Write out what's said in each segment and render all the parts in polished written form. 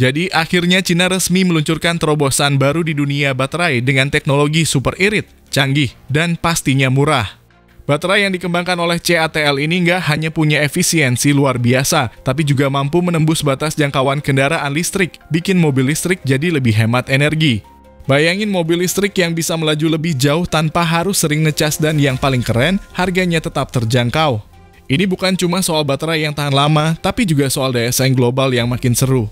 Jadi akhirnya Cina resmi meluncurkan terobosan baru di dunia baterai dengan teknologi super irit, canggih, dan pastinya murah. Baterai yang dikembangkan oleh CATL ini nggak hanya punya efisiensi luar biasa, tapi juga mampu menembus batas jangkauan kendaraan listrik, bikin mobil listrik jadi lebih hemat energi. Bayangin mobil listrik yang bisa melaju lebih jauh tanpa harus sering ngecas dan yang paling keren, harganya tetap terjangkau. Ini bukan cuma soal baterai yang tahan lama, tapi juga soal daya saing global yang makin seru.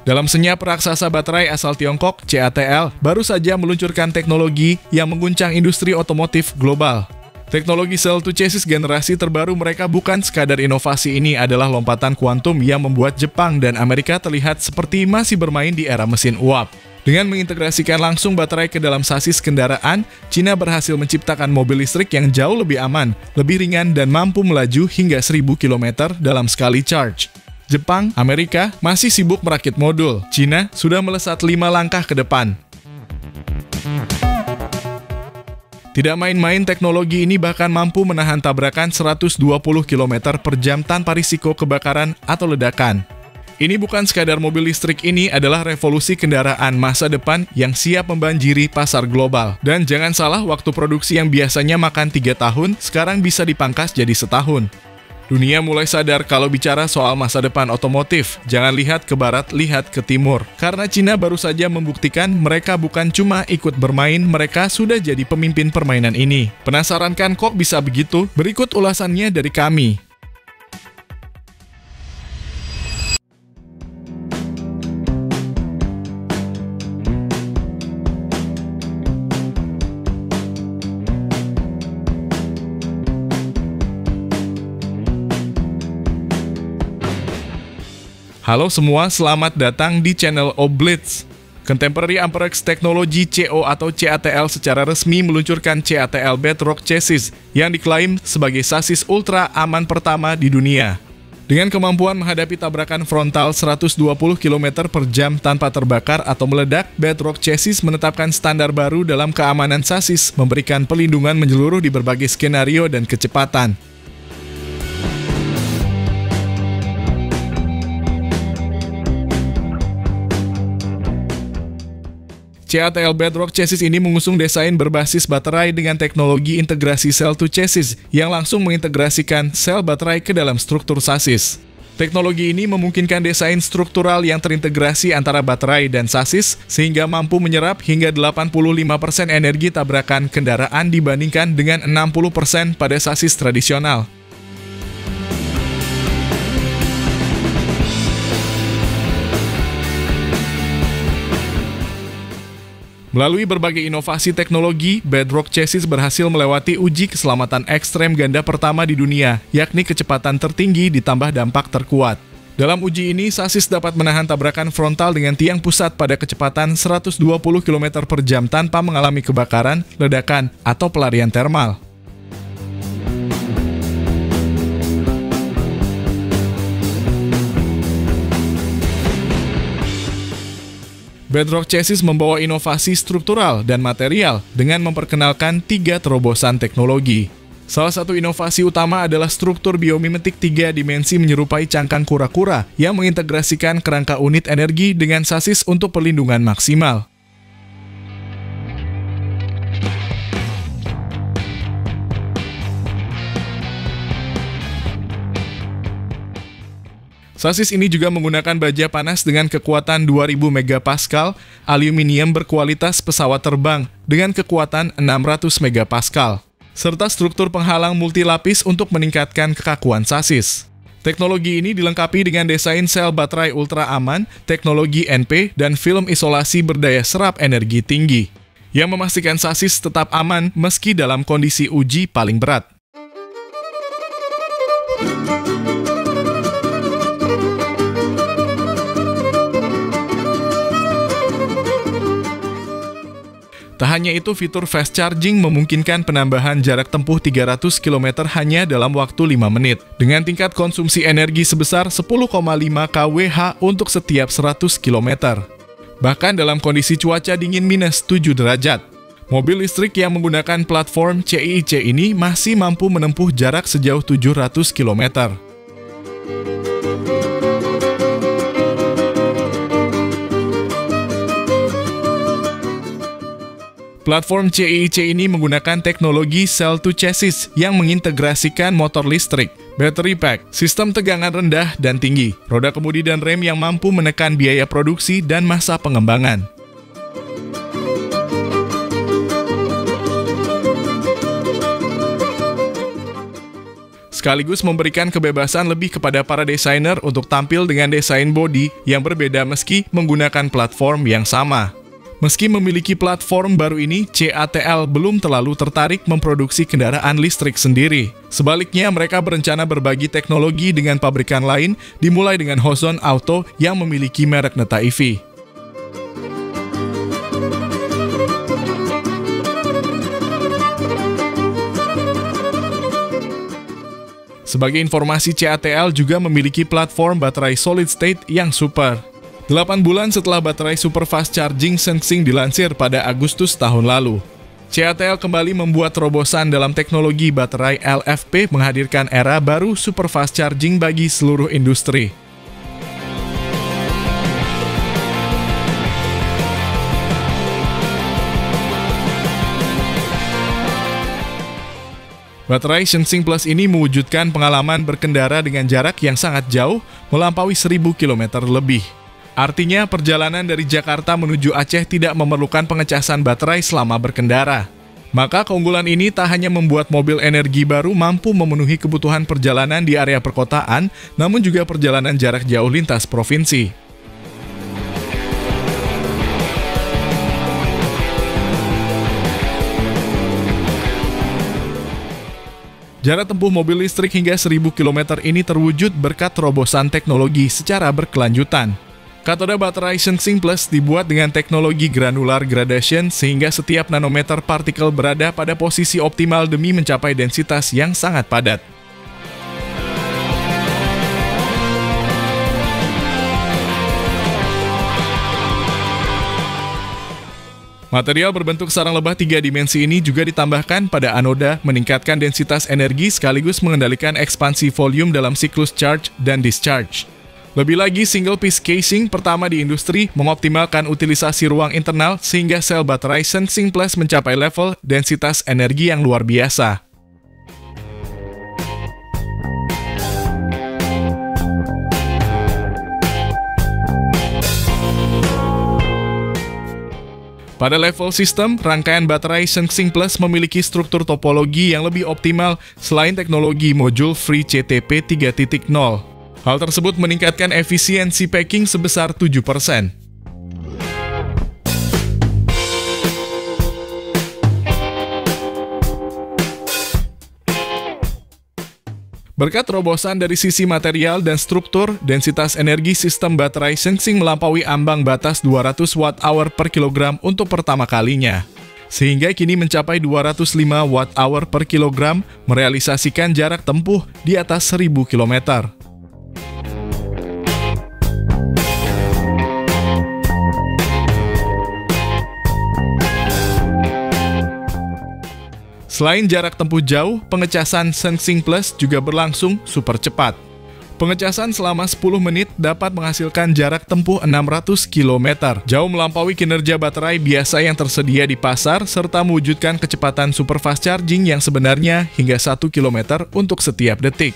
Dalam senyap raksasa baterai asal Tiongkok, CATL baru saja meluncurkan teknologi yang mengguncang industri otomotif global. Teknologi cell-to-chassis generasi terbaru mereka bukan sekadar inovasi, ini adalah lompatan kuantum yang membuat Jepang dan Amerika terlihat seperti masih bermain di era mesin uap. Dengan mengintegrasikan langsung baterai ke dalam sasis kendaraan, Cina berhasil menciptakan mobil listrik yang jauh lebih aman, lebih ringan, dan mampu melaju hingga 1000 km dalam sekali charge. Jepang, Amerika masih sibuk merakit modul. Cina sudah melesat 5 langkah ke depan. Tidak main-main, teknologi ini bahkan mampu menahan tabrakan 120 km per jam tanpa risiko kebakaran atau ledakan. Ini bukan sekadar mobil listrik, ini adalah revolusi kendaraan masa depan yang siap membanjiri pasar global. Dan jangan salah, waktu produksi yang biasanya makan 3 tahun, sekarang bisa dipangkas jadi setahun. Dunia mulai sadar kalau bicara soal masa depan otomotif, jangan lihat ke barat, lihat ke timur. Karena Cina baru saja membuktikan mereka bukan cuma ikut bermain, mereka sudah jadi pemimpin permainan ini. Penasaran kan kok bisa begitu? Berikut ulasannya dari kami. Halo semua, selamat datang di channel Oblitz. Contemporary Amperex Technology CO atau CATL secara resmi meluncurkan CATL Bedrock Chassis yang diklaim sebagai sasis ultra aman pertama di dunia. Dengan kemampuan menghadapi tabrakan frontal 120 km per jam tanpa terbakar atau meledak, Bedrock Chassis menetapkan standar baru dalam keamanan sasis, memberikan pelindungan menyeluruh di berbagai skenario dan kecepatan. CATL Bedrock Chassis ini mengusung desain berbasis baterai dengan teknologi integrasi cell-to-chassis yang langsung mengintegrasikan sel baterai ke dalam struktur sasis. Teknologi ini memungkinkan desain struktural yang terintegrasi antara baterai dan sasis sehingga mampu menyerap hingga 85% energi tabrakan kendaraan dibandingkan dengan 60% pada sasis tradisional. Melalui berbagai inovasi teknologi, Bedrock Chassis berhasil melewati uji keselamatan ekstrem ganda pertama di dunia, yakni kecepatan tertinggi ditambah dampak terkuat. Dalam uji ini, sasis dapat menahan tabrakan frontal dengan tiang pusat pada kecepatan 120 km per jam tanpa mengalami kebakaran, ledakan, atau pelarian termal. Bedrock Chassis membawa inovasi struktural dan material dengan memperkenalkan 3 terobosan teknologi. Salah satu inovasi utama adalah struktur biomimetik 3 dimensi menyerupai cangkang kura-kura yang mengintegrasikan kerangka unit energi dengan sasis untuk perlindungan maksimal. Sasis ini juga menggunakan baja panas dengan kekuatan 2000 MPa, aluminium berkualitas pesawat terbang dengan kekuatan 600 MPa, serta struktur penghalang multilapis untuk meningkatkan kekakuan sasis. Teknologi ini dilengkapi dengan desain sel baterai ultra aman, teknologi NP, dan film isolasi berdaya serap energi tinggi, yang memastikan sasis tetap aman meski dalam kondisi uji paling berat. Tak hanya itu, fitur fast charging memungkinkan penambahan jarak tempuh 300 km hanya dalam waktu 5 menit, dengan tingkat konsumsi energi sebesar 10,5 kWh untuk setiap 100 km. Bahkan dalam kondisi cuaca dingin minus 7 derajat. Mobil listrik yang menggunakan platform CIIC ini masih mampu menempuh jarak sejauh 700 km. Platform CIIC ini menggunakan teknologi cell to chassis yang mengintegrasikan motor listrik, battery pack, sistem tegangan rendah dan tinggi, roda kemudi dan rem yang mampu menekan biaya produksi dan masa pengembangan. Sekaligus memberikan kebebasan lebih kepada para desainer untuk tampil dengan desain bodi yang berbeda meski menggunakan platform yang sama. Meski memiliki platform baru ini, CATL belum terlalu tertarik memproduksi kendaraan listrik sendiri. Sebaliknya, mereka berencana berbagi teknologi dengan pabrikan lain, dimulai dengan Hozon Auto yang memiliki merek Neta EV. Sebagai informasi, CATL juga memiliki platform baterai solid state yang super. 8 bulan setelah baterai super fast charging Sensing dilansir pada Agustus tahun lalu, CATL kembali membuat terobosan dalam teknologi baterai LFP menghadirkan era baru super fast charging bagi seluruh industri. Baterai Sensing Plus ini mewujudkan pengalaman berkendara dengan jarak yang sangat jauh, melampaui 1000 km lebih. Artinya, perjalanan dari Jakarta menuju Aceh tidak memerlukan pengecasan baterai selama berkendara. Maka keunggulan ini tak hanya membuat mobil energi baru mampu memenuhi kebutuhan perjalanan di area perkotaan, namun juga perjalanan jarak jauh lintas provinsi. Jarak tempuh mobil listrik hingga 1000 km ini terwujud berkat terobosan teknologi secara berkelanjutan. Katoda baterai Sensing Plus dibuat dengan teknologi granular gradation sehingga setiap nanometer partikel berada pada posisi optimal demi mencapai densitas yang sangat padat. Material berbentuk sarang lebah 3 dimensi ini juga ditambahkan pada anoda, meningkatkan densitas energi sekaligus mengendalikan ekspansi volume dalam siklus charge dan discharge. Lebih lagi, single piece casing pertama di industri mengoptimalkan utilisasi ruang internal sehingga sel baterai Sensing Plus mencapai level densitas energi yang luar biasa. Pada level sistem, rangkaian baterai Sensing Plus memiliki struktur topologi yang lebih optimal selain teknologi modul Free CTP 3.0. Hal tersebut meningkatkan efisiensi packing sebesar 7%. Berkat terobosan dari sisi material dan struktur, densitas energi sistem baterai Sensing melampaui ambang batas 200 Wh per kilogram untuk pertama kalinya. Sehingga kini mencapai 205 Wh per kilogram, merealisasikan jarak tempuh di atas 1000 km. Selain jarak tempuh jauh, pengecasan Sensing Plus juga berlangsung super cepat. Pengecasan selama 10 menit dapat menghasilkan jarak tempuh 600 km, jauh melampaui kinerja baterai biasa yang tersedia di pasar, serta mewujudkan kecepatan super fast charging yang sebenarnya hingga 1 km untuk setiap detik.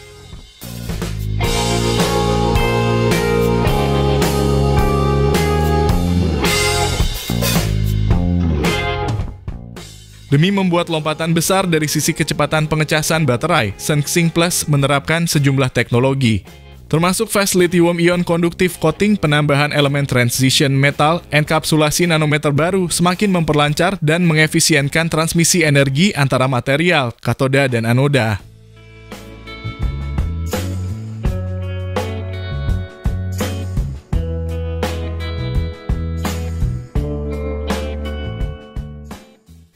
Demi membuat lompatan besar dari sisi kecepatan pengecasan baterai, Sensing Plus menerapkan sejumlah teknologi, termasuk fast lithium-ion conductive coating, penambahan elemen transition metal, enkapsulasi nanometer baru semakin memperlancar dan mengefisienkan transmisi energi antara material, katoda, dan anoda.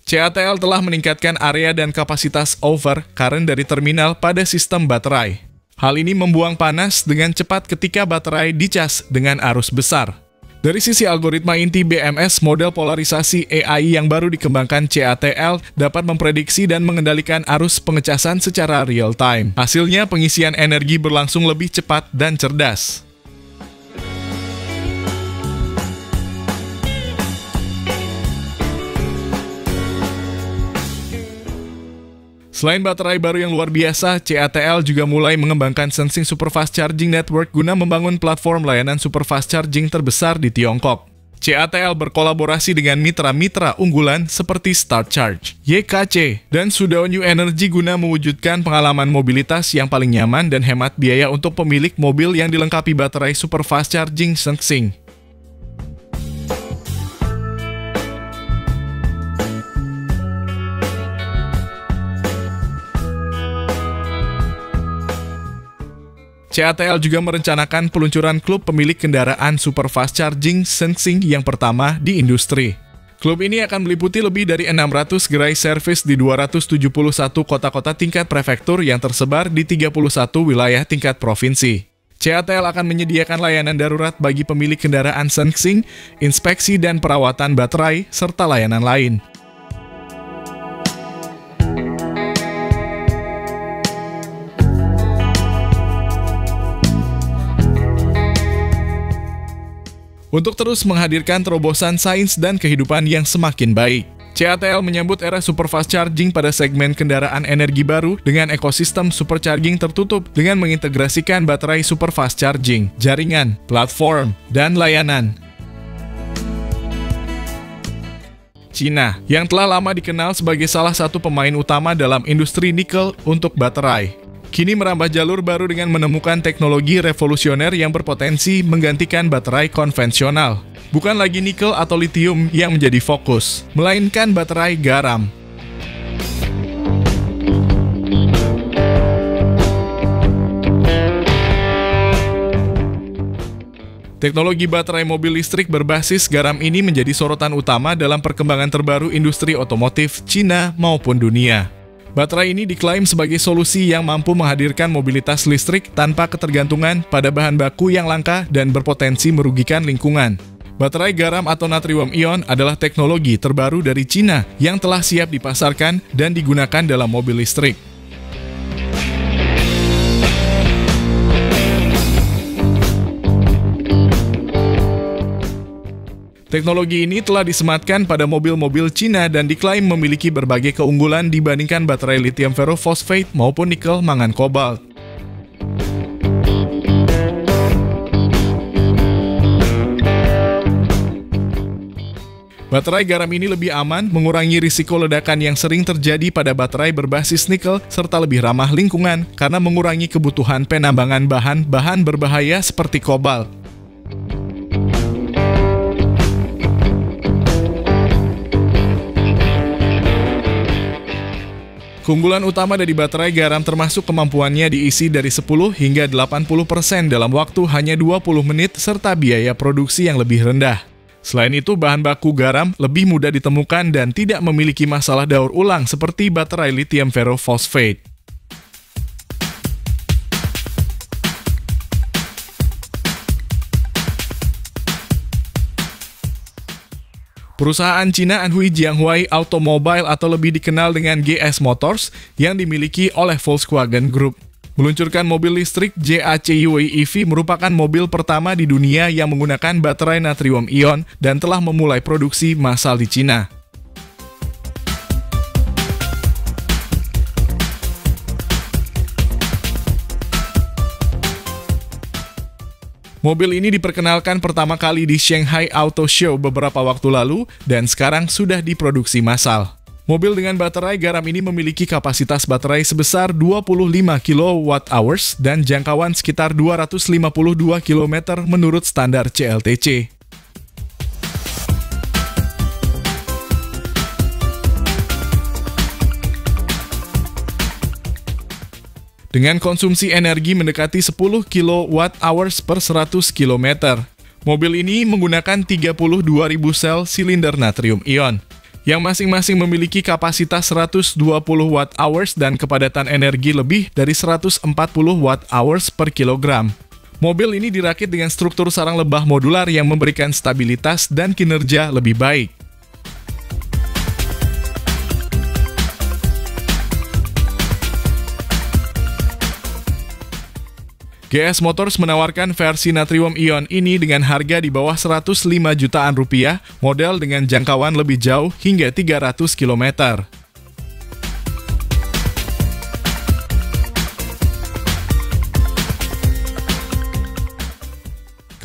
CATL telah meningkatkan area dan kapasitas over current dari terminal pada sistem baterai. Hal ini membuang panas dengan cepat ketika baterai dicas dengan arus besar. Dari sisi algoritma inti BMS, model polarisasi AI yang baru dikembangkan CATL dapat memprediksi dan mengendalikan arus pengecasan secara real time. Hasilnya, pengisian energi berlangsung lebih cepat dan cerdas. Selain baterai baru yang luar biasa, CATL juga mulai mengembangkan Sensing Superfast Charging Network guna membangun platform layanan superfast charging terbesar di Tiongkok. CATL berkolaborasi dengan mitra-mitra unggulan seperti Start Charge, YKC, dan Sudao New Energy guna mewujudkan pengalaman mobilitas yang paling nyaman dan hemat biaya untuk pemilik mobil yang dilengkapi baterai superfast charging Sensing. CATL juga merencanakan peluncuran klub pemilik kendaraan superfast charging Sensing yang pertama di industri. Klub ini akan meliputi lebih dari 600 gerai servis di 271 kota-kota tingkat prefektur yang tersebar di 31 wilayah tingkat provinsi. CATL akan menyediakan layanan darurat bagi pemilik kendaraan Sensing, inspeksi dan perawatan baterai, serta layanan lain. Untuk terus menghadirkan terobosan sains dan kehidupan yang semakin baik, CATL menyambut era superfast charging pada segmen kendaraan energi baru dengan ekosistem supercharging tertutup dengan mengintegrasikan baterai superfast charging, jaringan, platform, dan layanan. China, yang telah lama dikenal sebagai salah satu pemain utama dalam industri nikel untuk baterai, kini merambah jalur baru dengan menemukan teknologi revolusioner yang berpotensi menggantikan baterai konvensional. Bukan lagi nikel atau litium yang menjadi fokus, melainkan baterai garam. Teknologi baterai mobil listrik berbasis garam ini menjadi sorotan utama dalam perkembangan terbaru industri otomotif Cina maupun dunia. Baterai ini diklaim sebagai solusi yang mampu menghadirkan mobilitas listrik tanpa ketergantungan pada bahan baku yang langka dan berpotensi merugikan lingkungan. Baterai garam atau natrium ion adalah teknologi terbaru dari Cina yang telah siap dipasarkan dan digunakan dalam mobil listrik. Teknologi ini telah disematkan pada mobil-mobil Cina dan diklaim memiliki berbagai keunggulan dibandingkan baterai lithium ferrofosfat maupun nikel mangan kobalt. Baterai garam ini lebih aman, mengurangi risiko ledakan yang sering terjadi pada baterai berbasis nikel, serta lebih ramah lingkungan karena mengurangi kebutuhan penambangan bahan-bahan berbahaya seperti kobalt. Keunggulan utama dari baterai garam termasuk kemampuannya diisi dari 10 hingga 80% dalam waktu hanya 20 menit serta biaya produksi yang lebih rendah. Selain itu, bahan baku garam lebih mudah ditemukan dan tidak memiliki masalah daur ulang seperti baterai lithium ferrofosfat. Perusahaan Cina Anhui Jianghuai Automobile atau lebih dikenal dengan GS Motors yang dimiliki oleh Volkswagen Group meluncurkan mobil listrik JAC-YI EV merupakan mobil pertama di dunia yang menggunakan baterai natrium ion dan telah memulai produksi massal di Cina. Mobil ini diperkenalkan pertama kali di Shanghai Auto Show beberapa waktu lalu dan sekarang sudah diproduksi massal. Mobil dengan baterai garam ini memiliki kapasitas baterai sebesar 25 kWh dan jangkauan sekitar 252 km menurut standar CLTC. Dengan konsumsi energi mendekati 10 kWh per 100 km. Mobil ini menggunakan 32.000 sel silinder natrium ion, yang masing-masing memiliki kapasitas 120 Wh dan kepadatan energi lebih dari 140 Wh per kilogram. Mobil ini dirakit dengan struktur sarang lebah modular yang memberikan stabilitas dan kinerja lebih baik. GS Motors menawarkan versi natrium ion ini dengan harga di bawah 105 jutaan rupiah, model dengan jangkauan lebih jauh hingga 300 km.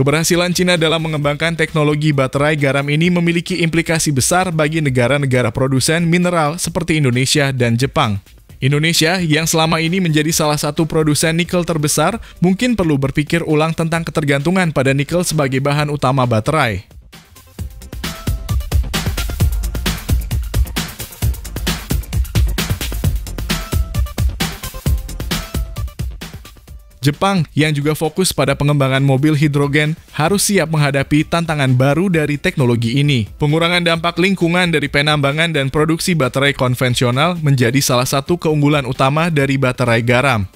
Keberhasilan Cina dalam mengembangkan teknologi baterai garam ini memiliki implikasi besar bagi negara-negara produsen mineral seperti Indonesia dan Jepang. Indonesia, yang selama ini menjadi salah satu produsen nikel terbesar, mungkin perlu berpikir ulang tentang ketergantungan pada nikel sebagai bahan utama baterai. Jepang, yang juga fokus pada pengembangan mobil hidrogen, harus siap menghadapi tantangan baru dari teknologi ini. Pengurangan dampak lingkungan dari penambangan dan produksi baterai konvensional menjadi salah satu keunggulan utama dari baterai garam.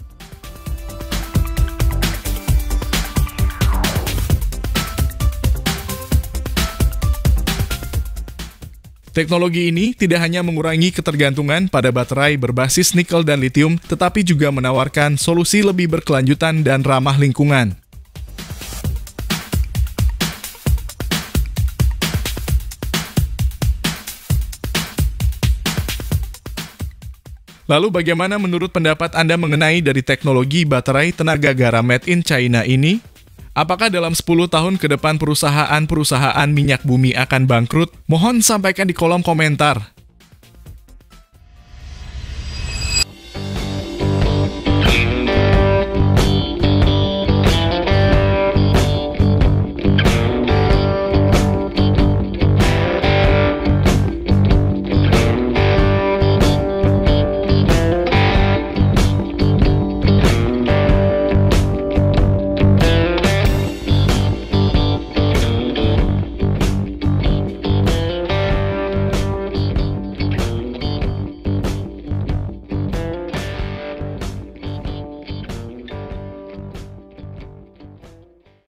Teknologi ini tidak hanya mengurangi ketergantungan pada baterai berbasis nikel dan litium, tetapi juga menawarkan solusi lebih berkelanjutan dan ramah lingkungan. Lalu bagaimana menurut pendapat Anda mengenai dari teknologi baterai tenaga garam made in China ini? Apakah dalam 10 tahun ke depan perusahaan-perusahaan minyak bumi akan bangkrut? Mohon sampaikan di kolom komentar.